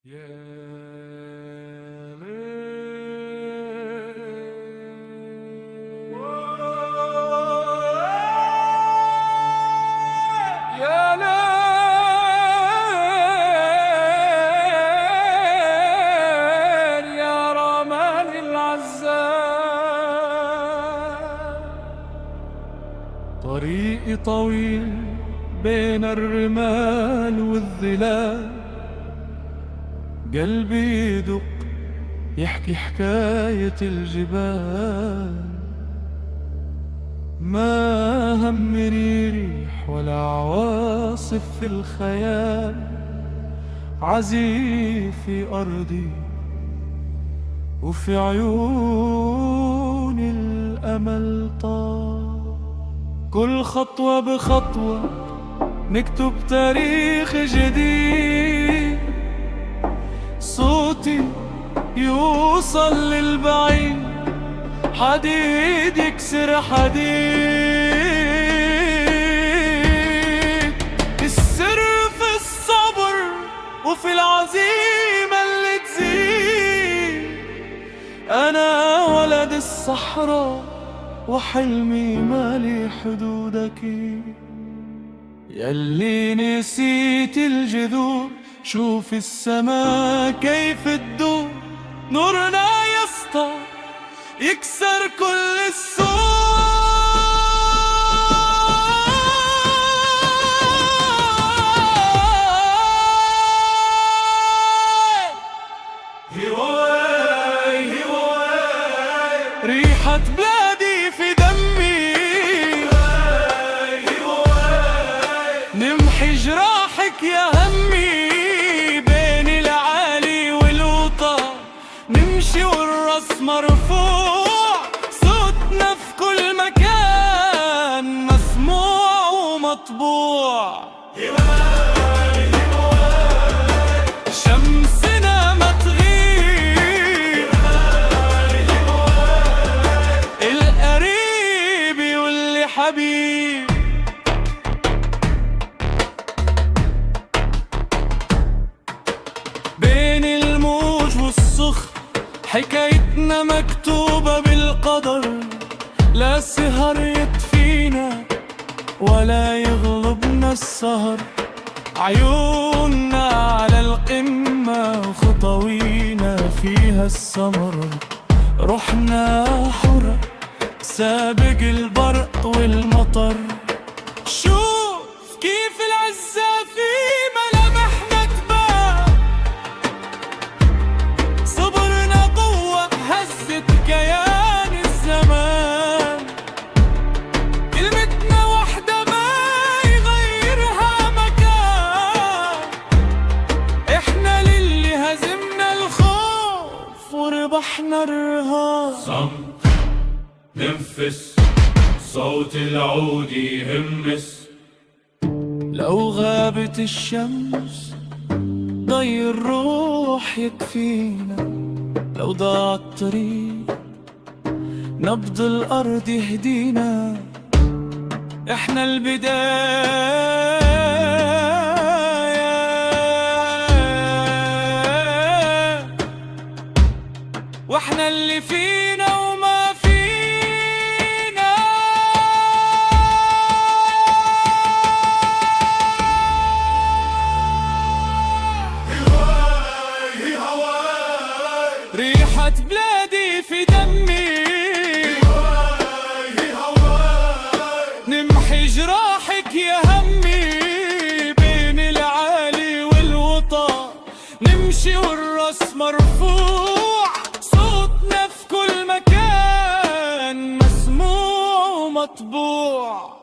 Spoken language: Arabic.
يا ليل يا رمان العزام، طريقي طويل بين الرمال والظلال، قلبي يدق يحكي حكاية الجبال، ما همني ريح ولا عواصف في الخيال، عزيز في أرضي وفي عيوني الأمل طار. كل خطوة بخطوة نكتب تاريخ جديد، صوتي يوصل للبعيد، حديد يكسر حديد. السر في الصبر وفي العزيمة اللي تزيد. أنا ولد الصحراء وحلمي مالي حدودك، ياللي نسيت الجذور شوف السما كيف تدور. نورنا يسطع يكسر كل السور. هواي هواي ريحة بلادي في دمي، هواي نمحي جراحك يا همي. بين العالي والوطى نمشي والراس مرفوع، صوتنا في كل مكان مسموع ومطبوع. هواي هواي شمسنا ما تغيب، هواي هواي القريب واللي حبيب. بين الموج والصخر حكايتنا مكتوبة بالقدر، لا سهر يطفينا ولا يغلبنا السهر. عيوننا على القمة وخطوينا فيها السمر. روحنا حرة سابق البرق والمطر. شوف كيف العزة في ملامحنا تبان، صبرنا قوة هزت كيان الزمان. كلمتنا وحدة ما يغيرها مكان، احنا للي هزمنا الخوف وربحنا الرهان. صمت ننفس صوت العود يهمس. لو غابت الشمس ضي الروح يكفينا، لو ضاع الطريق نبض الأرض يهدينا. احنا البداية واحنا اللي فينا وما فينا. هواي هواي ريحة بلادي في دمي، هواي هواي نمحي جراحك يا همي. بين العالي والوطى نمشي والراس مرفوع، صوتنا في كل مكان مسموع ومطبوع.